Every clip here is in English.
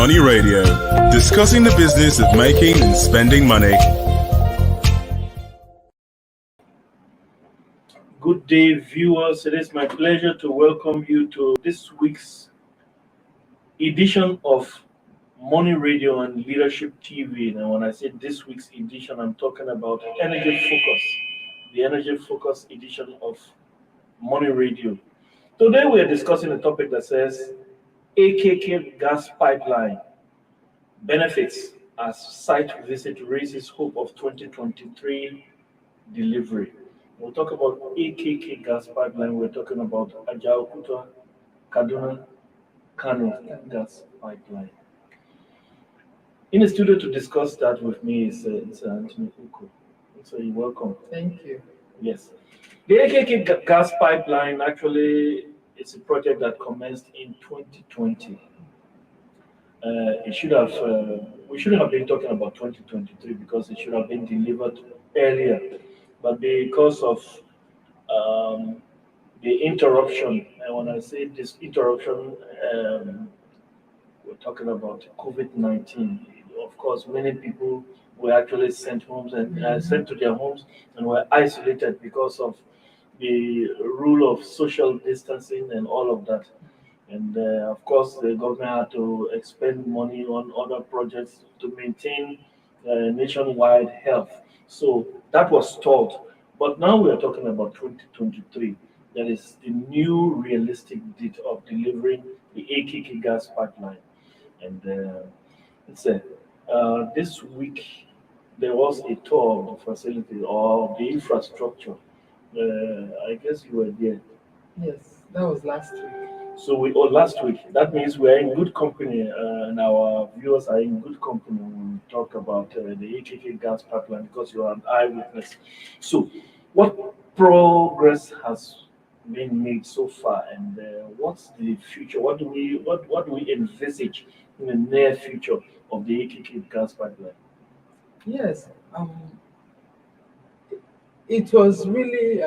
Money Radio, discussing the business of making and spending money. Good day, viewers. It is my pleasure to welcome you to this week's edition of Money Radio and Leadership TV. And when I say this week's edition, I'm talking about Energy Focus, the Energy Focus edition of Money Radio. Today we are discussing a topic that says AKK gas pipeline benefits as site visit raises hope of 2023 delivery. We'll talk about AKK gas pipeline. We're talking about Ajaokuta, Kaduna, Kano gas pipeline. In the studio to discuss that with me is Anthony Uko. So you're welcome. Thank you. Yes. The AKK gas pipeline actually is a project that commenced in 2020. We shouldn't have been talking about 2023 because it should have been delivered earlier. But because of the interruption, and when I say this interruption, we're talking about COVID-19. Of course, many people were actually sent homes and sent to their homes and were isolated because of the rule of social distancing and all of that. And of course, the government had to expend money on other projects to maintain nationwide health. So that was stalled. But now we are talking about 2023. That is the new realistic date of delivering the AKK gas pipeline. And this week there was a tour of the facility or the infrastructure. I guess you were there. Yes, that was last week. So last week. That means we are in good company, and our viewers are in good company when we talk about the AKK gas pipeline because you are an eyewitness. So, what progress has been made so far, and what's the future? What do we envisage in the near future of the AKK gas pipeline? Yes, it was really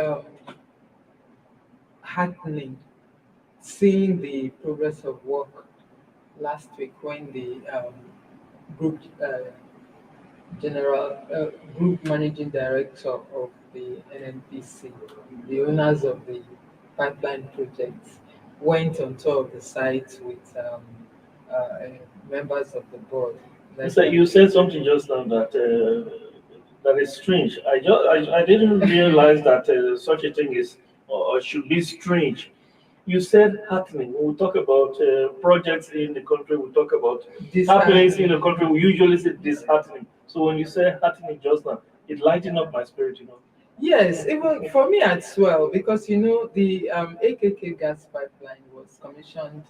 heartening seeing the progress of work last week when the group group managing director of the NNPC, the owners of the pipeline project, went on tour of the site with members of the board. So you said something just now that is strange. I didn't realize that such a thing is or should be strange. You said happening. When we talk about projects in the country, we talk about happenings in the country. We usually say disheartening. So when you say happening just now, it lightened up my spirit, Yes, even for me as well, because the AKK gas pipeline was commissioned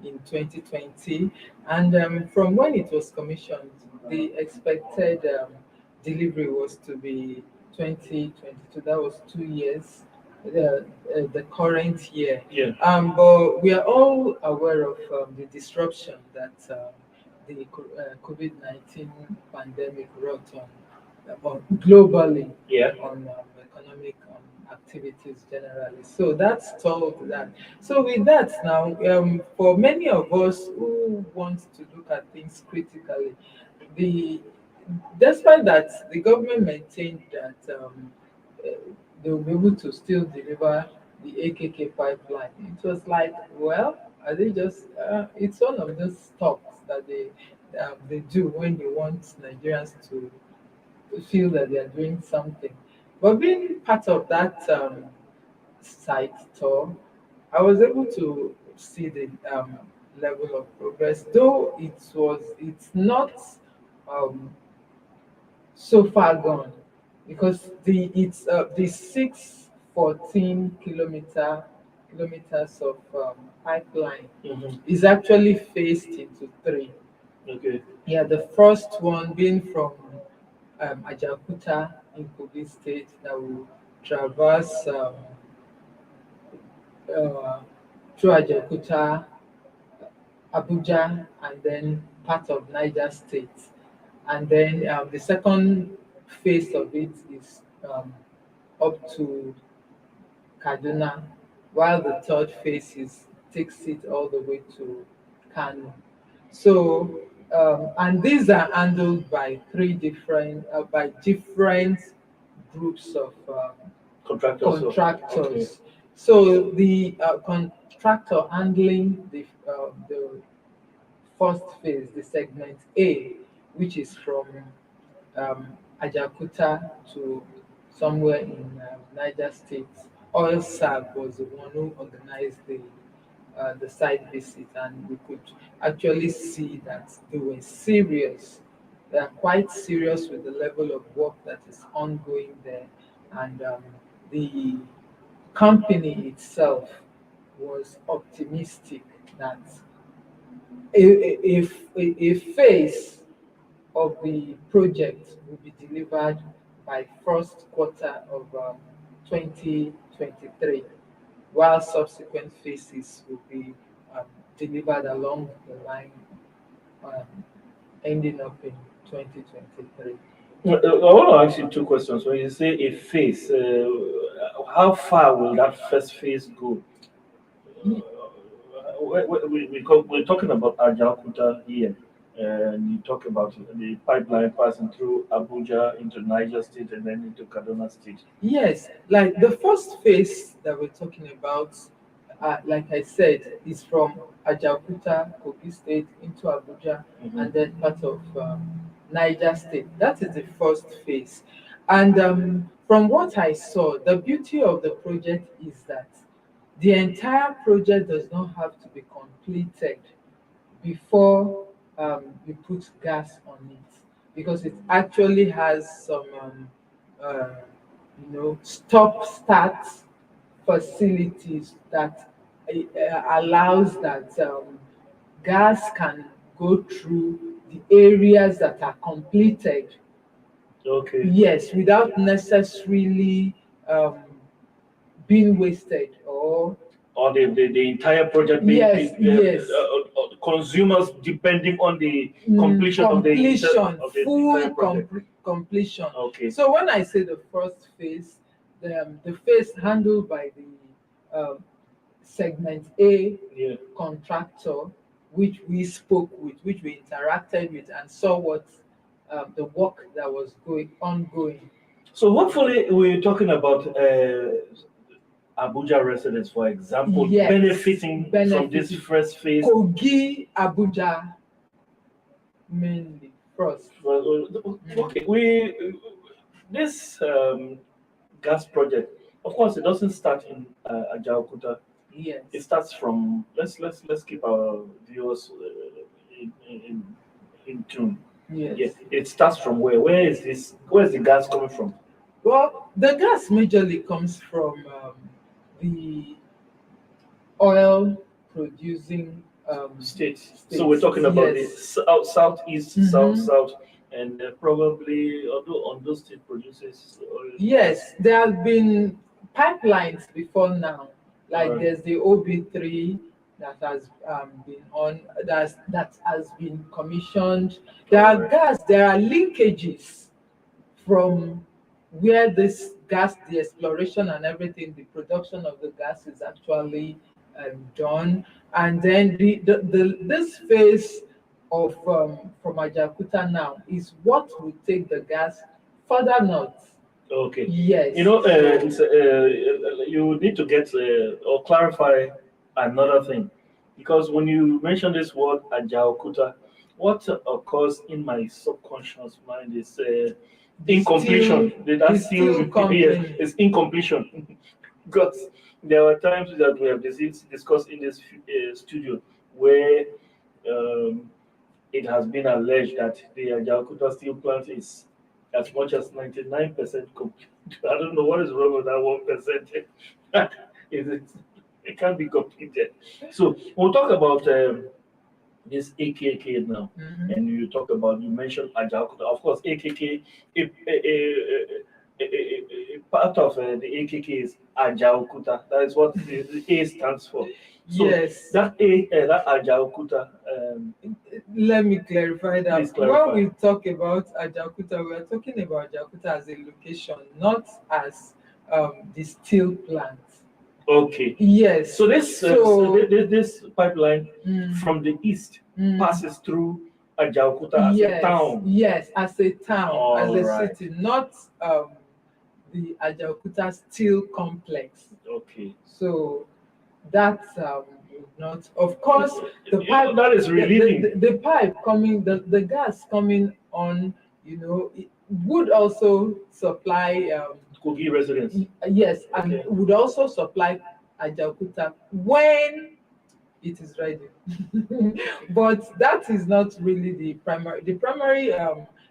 in 2020, and from when it was commissioned, the expected delivery was to be 2022. That was 2 years. The current year. Yeah. But we are all aware of the disruption that the COVID-19 pandemic wrought on globally on economic activities generally. So that stalled that. So with that now, for many of us who want to look at things critically, despite that, the government maintained that they will be able to still deliver the AKK pipeline. It was like, well, are they just? It's one of those talks that they do when they want Nigerians to feel that they are doing something. But being part of that site tour, I was able to see the level of progress, though it's not so far gone because the 614 kilometers of pipeline is actually phased into three. Okay. Yeah, the first one being from Ajaokuta in Kogi State that will traverse through Ajaokuta, Abuja, and then part of Niger State. And then the second phase of it is up to Kaduna, while the third phase takes it all the way to Kano. So And these are handled by by different groups of Contractors. contractors. Okay. So the contractor handling the first phase, the segment A, which is from Ajaokuta to somewhere in Niger State. Oil SAG was the one who organized the site visit, and we could actually see that they were serious. They are quite serious with the level of work that is ongoing there, and the company itself was optimistic that a phase of the project will be delivered by first quarter of 2023, while subsequent phases will be delivered along the line, um, ending up in 2023. I want to ask you two questions. When you say a phase, how far will that first phase go? We're talking about Ajaokuta here, and you talk about the pipeline passing through Abuja into Niger State and then into Kaduna State. Yes, like the first phase that we're talking about, like I said, is from Ajaokuta, Kogi State into Abuja, and then part of Niger State. That is the first phase. And from what I saw, the beauty of the project is that the entire project does not have to be completed before you put gas on it, because it actually has some uh, stop start facilities that allows that gas can go through the areas that are completed, Okay. yes, without necessarily um, being wasted Or the entire project being yes, yes. consumers depending on the completion Completion, of the full entire project. completion. Okay. So when I say the first phase, the phase handled by the segment A Yeah. contractor, which we spoke with, which we interacted with, and saw what the work that was ongoing. So hopefully we're talking about Abuja residents, for example, Yes, benefiting from this first phase. Kogi, Abuja, mainly first. Well, okay, we this gas project, of course, it doesn't start in Ajaokuta. Yes. It starts from let's keep our viewers in tune. Yes. Yeah, it starts from where? Where is this? Where is the gas coming from? Well, the gas majorly comes from the oil producing States. So we're talking about the yes. southeast, Mhm. south, and probably although Ondo State produces oil. Yes, there have been pipelines before now. Like Right. there's the OB3 that has been on that has been commissioned. There are Alright. there are linkages from where this gas, the exploration and everything, the production of the gas is actually done. And then this phase of from Ajaokuta now is what will take the gas further north. Okay. Yes. You need to get or clarify another thing, because when you mention this word Ajaokuta, what occurs in my subconscious mind is incompletion. That's still steel company. yes, it's incompletion. Because there were times that we have discussed in this studio where um, it has been alleged that the Ajaokuta steel plant is as much as 99% complete. I don't know what is wrong with that 1%. It can't be completed. So we'll talk about this AKK now, and you mentioned Ajaokuta. Of course, AKK, part of the AKK is Ajaokuta. That is what the A stands for. So yes. that Ajaokuta. Let me clarify that. Please clarify. When we talk about Ajaokuta, we are talking about Ajaokuta as a location, not as the steel plant. Okay. Yes. So this pipeline from the east passes through Ajaokuta as a Yes, town. yes, as a town, as All a right. city, not the Ajaokuta steel complex. Okay. So that would not, of course, the pipe, That is relieving. the pipe coming, the gas coming on, it would also supply, Kogi residents. yes, and Okay. would also supply Ajaokuta when it is ready. But that is not really the primary. The primary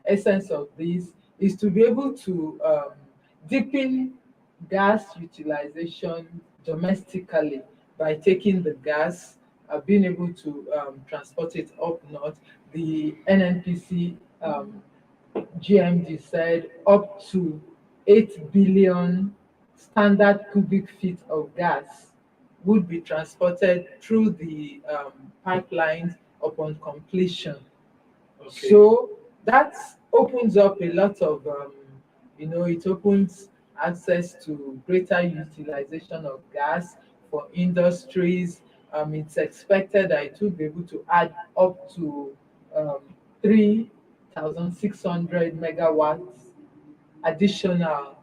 essence of this is to be able to deepen gas utilization domestically by taking the gas, being able to transport it up north. The NNPC GMD said up to 8 billion standard cubic feet of gas would be transported through the pipelines upon completion. Okay. So that opens up a lot of, it opens access to greater utilization of gas for industries. It's expected that it will be able to add up to 3,600 megawatts additional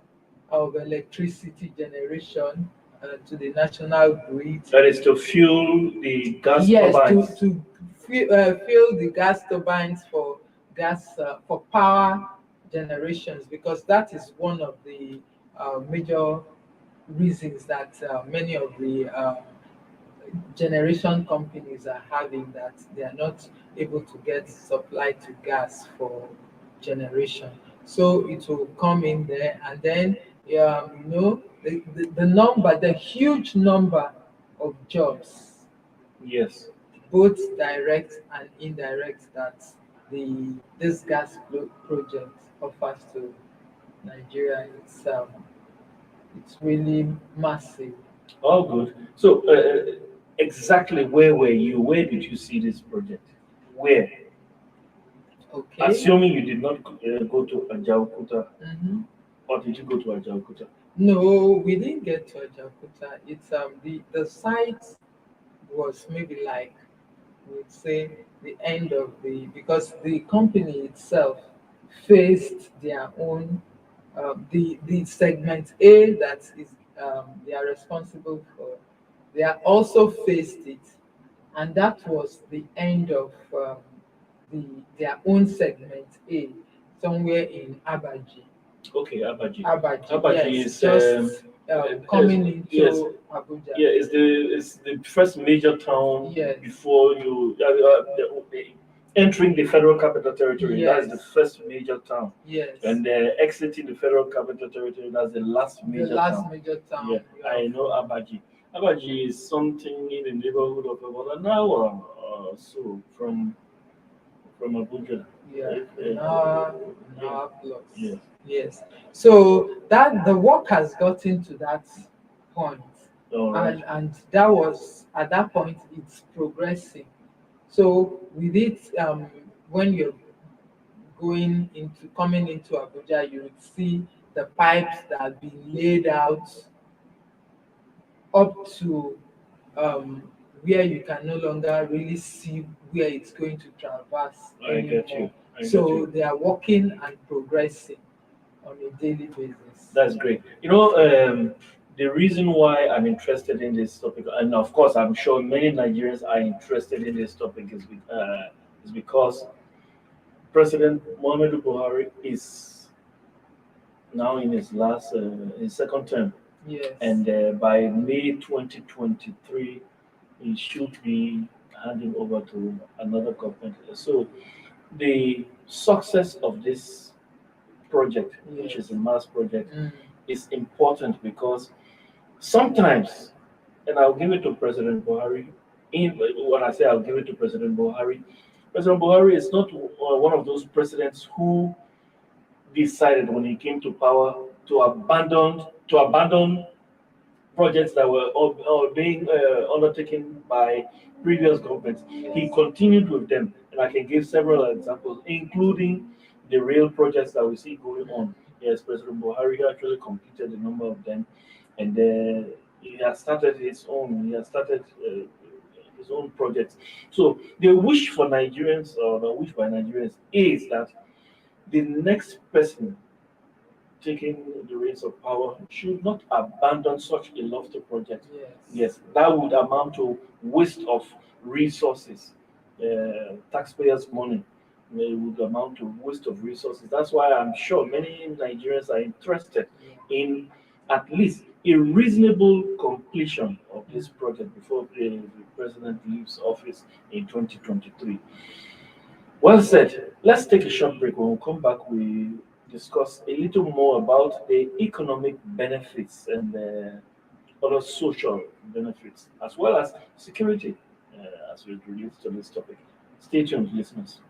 of electricity generation to the national grid. That is to fuel the gas Yes, turbines. to fuel the gas turbines for gas for power generations, because that is one of the major reasons that many of the generation companies are having, that they are not able to get supply to gas for generation. So it will come in there, and then the number, the huge number of jobs, Yes. both direct and indirect, that this project offers to Nigeria. It's really massive. All good. So, exactly where were you? Where did you see this project? Where? Okay. Assuming you did not go to Ajaokuta, Mm-hmm. or did you go to Ajaokuta? No, we didn't get to Ajaokuta. It's the site was maybe like, we'd say, the end of because the company itself faced their own, the segment A that is, they are responsible for. They are also faced it, and that was the end of their own segment A, somewhere in Abaji. Okay, Abaji. Abaji, Abaji yes, is just coming yes, into Abuja. yeah, it's the first major town Yes, before you entering the federal capital territory. That's the yes, first major town, yes. and exiting the federal capital territory. That's the last The major last town. major Yeah, town. I know Abaji. Abaji is something in the neighborhood of about an hour or so from Abuja. Yeah, Right? an Yeah, hour plus. yes. Yes. So that the work has gotten to that point, All right. and that was, at that point, it's progressing. So with it, when you're coming into Abuja, you would see the pipes that have been laid out up to where you can no longer really see where it's going to traverse I get you. anymore. I get So you. they are working and progressing on a daily basis. That's great. The reason why I'm interested in this topic, and of course, I'm sure many Nigerians are interested in this topic, is because President Muhammadu Buhari is now in his second term, Yes. and by May 2023, he should be handing over to another government. So, the success of this project, which Yes. is a mass project, Mm. is important because sometimes, and I'll give it to President Buhari. When I say I'll give it to President Buhari is not one of those presidents who decided when he came to power to abandon projects that were being undertaken by previous governments. He continued with them, and I can give several examples, including the rail projects that we see going on. Yes, President Buhari actually completed a number of them, and he has started his his own projects. So the wish for Nigerians, or the wish by Nigerians, is that the next person taking the reins of power should not abandon such a lofty project. Yes. Yes, that would amount to waste of resources, taxpayers' money. It would amount to waste of resources. That's why I'm sure many Nigerians are interested in at least a reasonable completion of this project before the president leaves office in 2023. Well said. Let's take a short break. When we come back, we discuss a little more about the economic benefits and other social benefits, as well as security, as it relates to this topic. Stay tuned, listeners.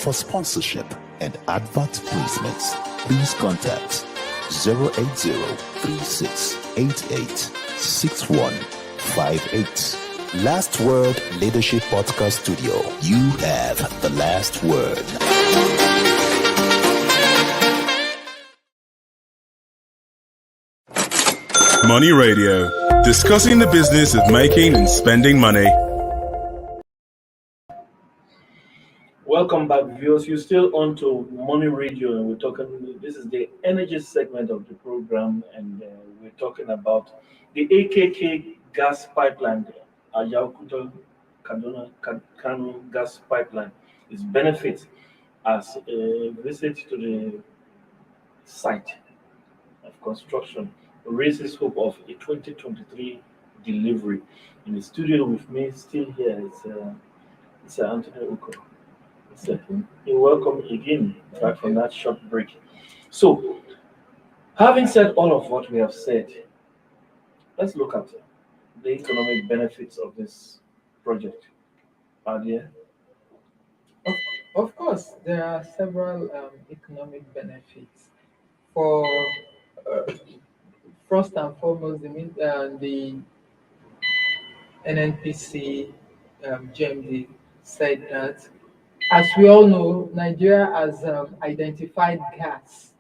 For sponsorship and advert placements, please contact 080-3688-6158. Last Word Leadership Podcast Studio. You have the last word. Money Radio, discussing the business of making and spending money. Welcome back, viewers. You're still on to Money Radio, and we're talking. This is the energy segment of the program, and we're talking about the AKK gas pipeline, Ajaokuta Kaduna Kano gas pipeline. Its benefits as a visit to the site of construction raises hope of a 2023 delivery. In the studio with me, still here, it's Anthony Uko. So, you're welcome again back from that short break. So, having said all of what we have said, let's look at the economic benefits of this project. Are there? Of course, there are several economic benefits. For first and foremost, the NNPC GMD said that, as we all know, Nigeria has identified gas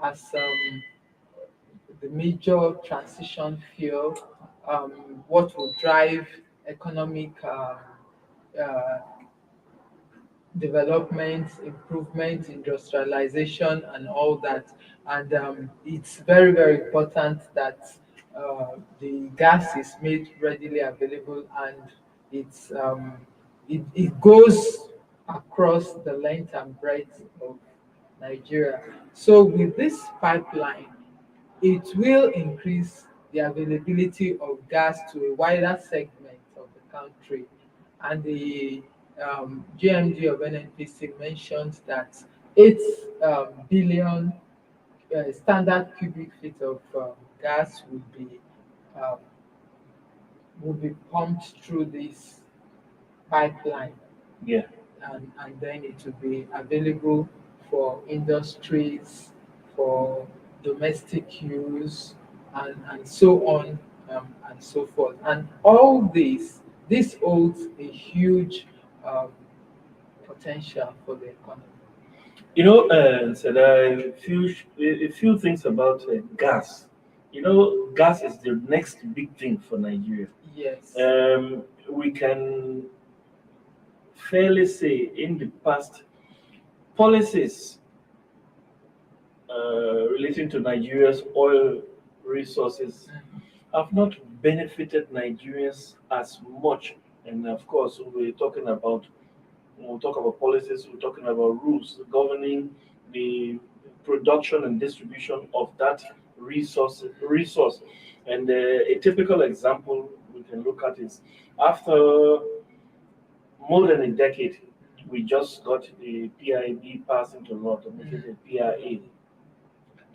as the major transition fuel, what will drive economic development, improvement, industrialization, and all that. And it's very, very important that the gas is made readily available, and it goes across the length and breadth of Nigeria. So with this pipeline, it will increase the availability of gas to a wider segment of the country. And the GMD of NNPC mentioned that 8 billion standard cubic feet of gas um, will be pumped through this pipeline, Yeah. and then it will be available for industries, for domestic use, and so on and so forth. And all this holds a huge potential for the economy. You know, so there are a few things about gas. You know, gas is the next big thing for Nigeria. Yes. We can fairly say in the past, policies relating to Nigeria's oil resources have not benefited Nigerians as much. And of course, we're talking about when we talk about policies, we're talking about rules governing the production and distribution of that resource. And a typical example we can look at is after more than a decade, We just got the PIB passed into law to make it a PIA,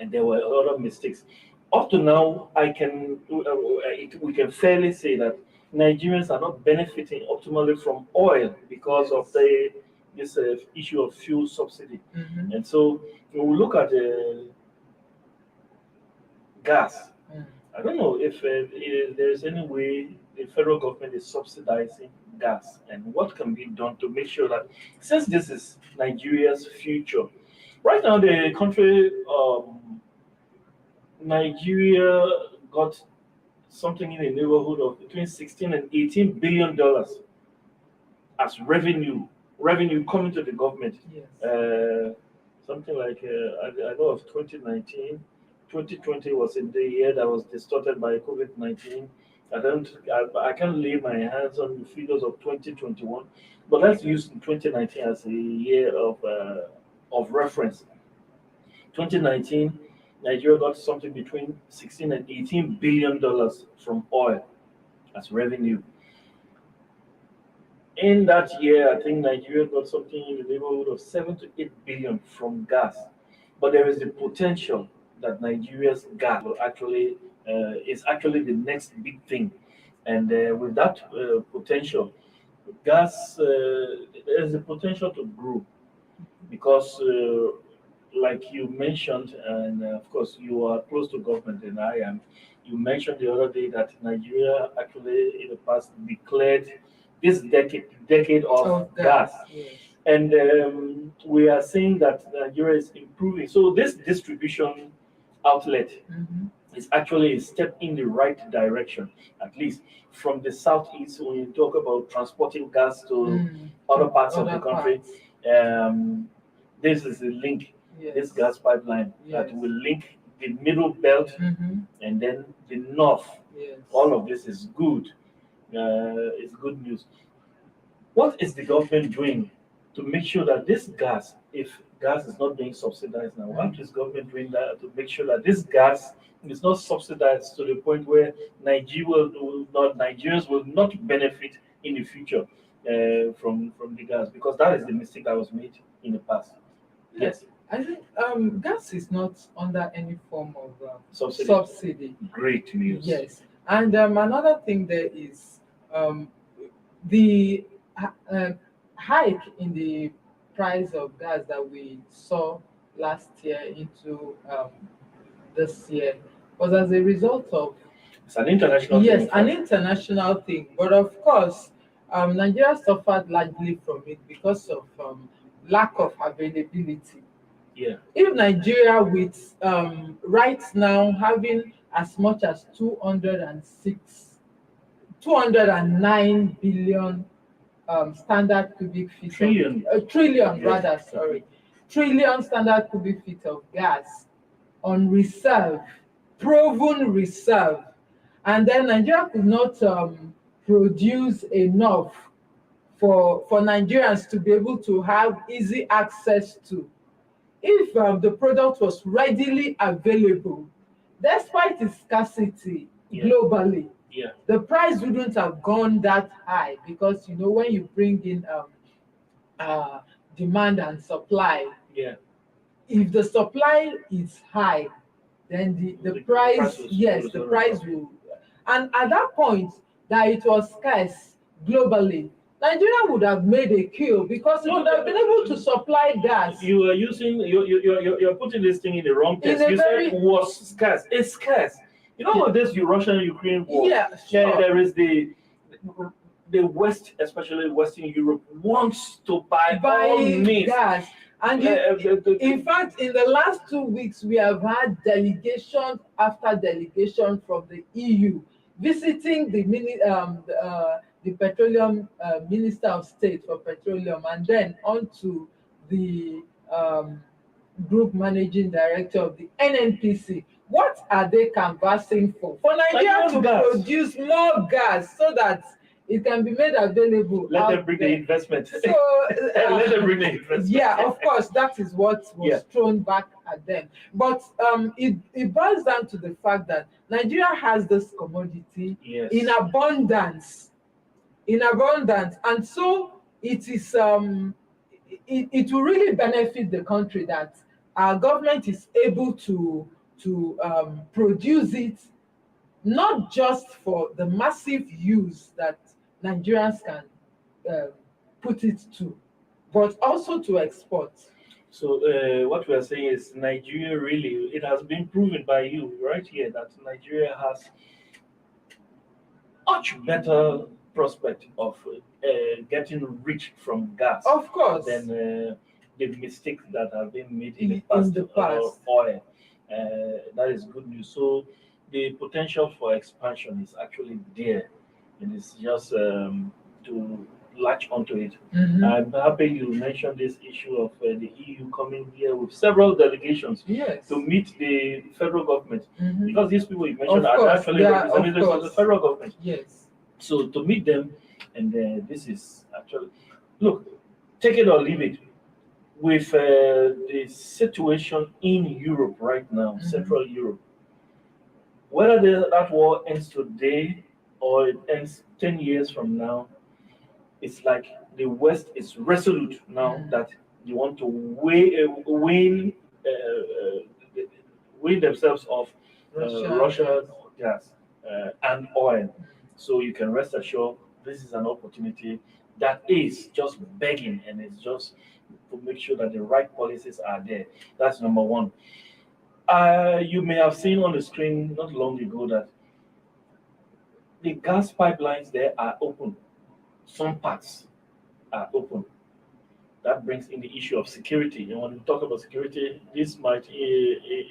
and there were a lot of mistakes. Up to now, we can fairly say that Nigerians are not benefiting optimally from oil because of this issue of fuel subsidy. And so when we look at gas, I don't know if there's any way the federal government is subsidizing gas, and what can be done to make sure that, since this is Nigeria's future, right now the country, Nigeria got something in the neighborhood of between 16 and 18 billion dollars as revenue coming to the government. Yes. Something like I know of 2019. 2020 was in the year that was distorted by COVID-19. I can't lay my hands on the figures of 2021, but let's use 2019 as a year of reference. 2019, Nigeria got something between 16 and 18 billion dollars from oil as revenue. In that year, I think Nigeria got something in the neighborhood of 7 to 8 billion from gas. But there is the potential that Nigeria's gas will actually is actually the next big thing, and with that potential, gas there's a potential to grow because, like you mentioned, and of course you are close to government than I am. You mentioned the other day that Nigeria actually in the past declared this decade of gas. Yes. And we are seeing that Nigeria is improving. So this distribution outlet is actually a step in the right direction, at least from the southeast. When you talk about transporting gas to other parts of the country, this is a link. Yes. This gas pipeline that will link the middle belt and then the north. Yes. All of this is good. It's good news. What is the government doing to make sure that this gas, if gas is not being subsidized now, what is government doing that to make sure that this gas is not subsidized to the point where Nigerians will not benefit in the future from the gas? Because that is the mistake that was made in the past. Yes. I think gas is not under any form of Subsidy. subsidy. Great news. Yes. And another thing there is the hike in the price of gas that we saw last year into this year was as a result of It's an international thing. Yes, an international thing. But of course, Nigeria suffered largely from it because of lack of availability. Yeah. If Nigeria, with right now having as much as 209 billion standard cubic feet Trillion. trillion rather, sorry, trillion standard cubic feet of gas on reserve, proven reserve, and then Nigeria could not produce enough for Nigerians to be able to have easy access to. If the product was readily available, despite its scarcity globally, the price wouldn't have gone that high, because when you bring in demand and supply, if the supply is high, then the price will. And at that point that it was scarce globally, Nigeria would have made a kill because it would have been able to supply gas. You are using you're putting this thing in the wrong place. You said it was scarce. It's scarce. You know what this Russia-Ukraine war? Yeah, sure. There is the West, especially Western Europe, wants to buy all means. Gas. And in fact, in the last 2 weeks, we have had delegation after delegation from the EU visiting the petroleum minister of state for petroleum, and then on to the group managing director of the NNPC. What are they canvassing for? For Nigeria to produce more gas so that it can be made available. Let them bring the investment. So, let them bring the investment. Yeah, of course, that is what was thrown back at them. But it boils down to the fact that Nigeria has this commodity in abundance. And so it is it will really benefit the country that our government is able to produce it, not just for the massive use that Nigerians can put it to, but also to export. So what we are saying is Nigeria really, it has been proven by you right here that Nigeria has much better prospect of getting rich from gas Of course. than the mistakes that have been made in the In past, the past. oil. That is good news. So the potential for expansion is actually there. It is just to latch onto it. Mhm. I'm happy you mentioned this issue of the EU coming here with several delegations Yes. to meet the federal government, Mhm. because these people you mentioned Of are course, actually they are, of representatives of the course. federal government. Yes. So to meet them, and this is actually, look, take it or leave it. With the situation in Europe right now, Central Europe, whether that war ends today or it ends 10 years from now, it's like the West is resolute now that they want to win themselves off Russian gas and oil. So you can rest assured this is an opportunity that is just begging, and it's just to make sure that the right policies are there. That's number one. You may have seen on the screen not long ago that the gas pipelines there are open. Some parts are open. That brings in the issue of security. And when we talk about security, this might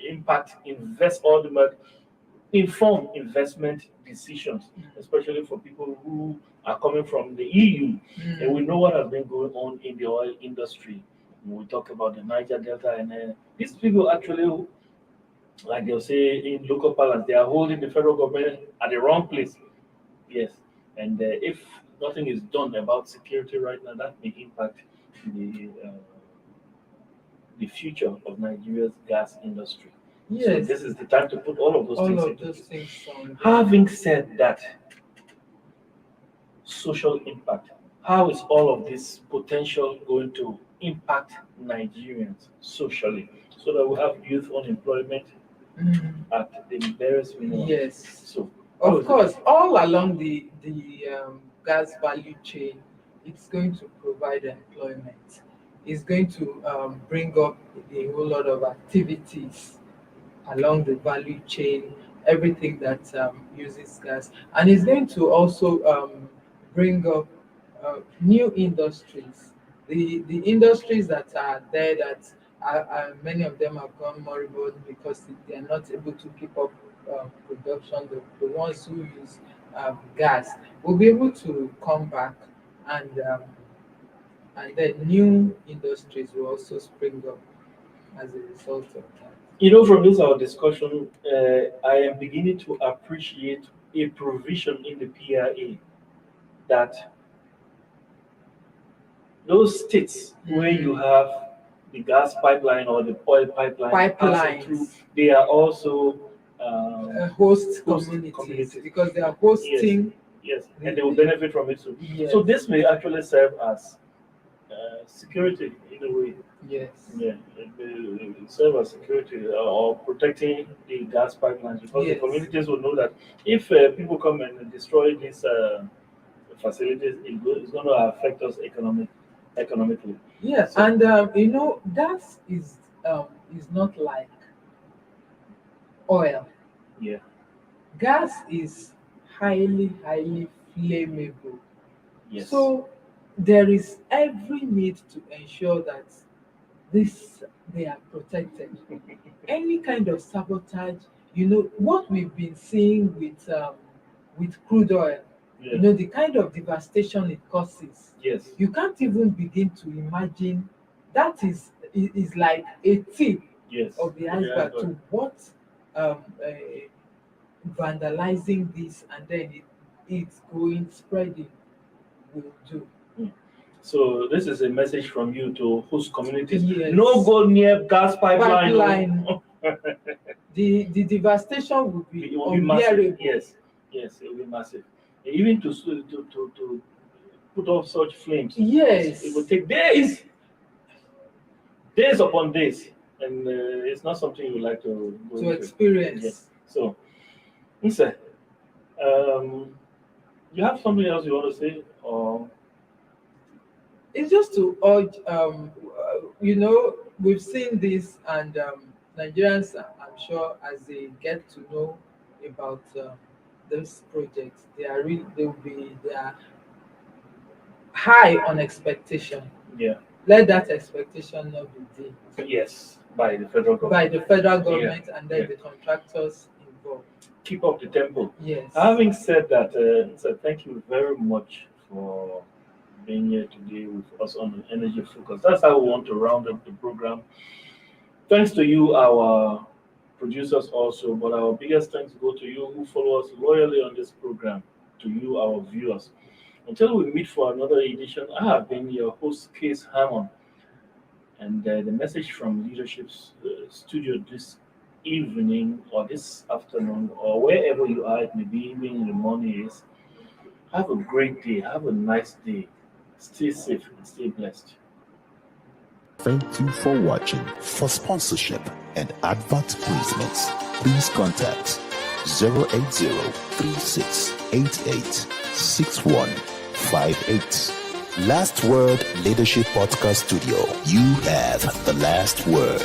impact inform investment decisions, especially for people who are coming from the EU. And we know what has been going on in the oil industry. When we talk about the Niger Delta, and these people actually, like they'll say in local parlance, they are holding the federal government at the wrong place. Yes, and if nothing is done about security right now, that may impact the future of Nigeria's gas industry. Yes. So this is the time to put all of those things on. Having said that, social impact. How is all of this potential going to impact Nigerians socially, so that we have youth unemployment at the various minimums? Yes. So of course, all along the gas value chain, it's going to provide employment. It's going to bring up a whole lot of activities along the value chain, everything that uses gas, and it's going to also bring up new industries. The industries that are there, that are many of them have gone moribund because they are not able to keep up production. The ones who use gas will be able to come back, and then new industries will also spring up as a result of that. From this our discussion, I am beginning to appreciate a provision in the PRA that those states where you have the gas pipeline or the oil pipeline passing through, they are also host communities, because they are hosting. Yes, and they will benefit from it too. Yes. So this may actually serve as security in a way. Yes. Yeah, it will serve as security or protecting the gas pipelines, because the communities will know that if people come and destroy these facilities, it's going to affect us economically. Yes, so, and that is not like oil. Yeah. Gas is highly flammable. Yes. So there is every need to ensure that they are protected. Any kind of sabotage, what we've been seeing with crude oil, the kind of devastation it causes. Yes. You can't even begin to imagine. That is like a tip of the iceberg to what vandalizing this and then it's going spreading will do. So this is a message from you to host communities. Yes. No go near gas pipeline. The devastation will be unbearable. Yes, it will be massive. Even to put off such flames. Yes. It will take days. days upon days, and it's not something you like to go To into. experience. Yes. So, Nse, you have something else you want to say, or It's just to urge, we've seen this, and Nigerians, I'm sure, as they get to know about this project, they are high on expectation. yeah, Let that expectation not be dimmed yes, by the federal government. by the federal government and then yeah. the contractors involved. Keep up the tempo. Yes. Having said that, Nse, thank you very much for being here today with us on the Energy Focus. That's how we want to round up the program. Thanks to you, our producers also, but our biggest thanks go to you who follow us loyally on this program, to you, our viewers. Until we meet for another edition, I have been your host, Case Hammond, and the message from Leadership's studio this evening or this afternoon or wherever you are, it may be even in the morning, is have a great day, have a nice day, stay safe and stay blessed. Thank you for watching. For sponsorship and advert placements, please contact 080-3688-6158. Last Word Leadership Podcast Studio. You have the last word.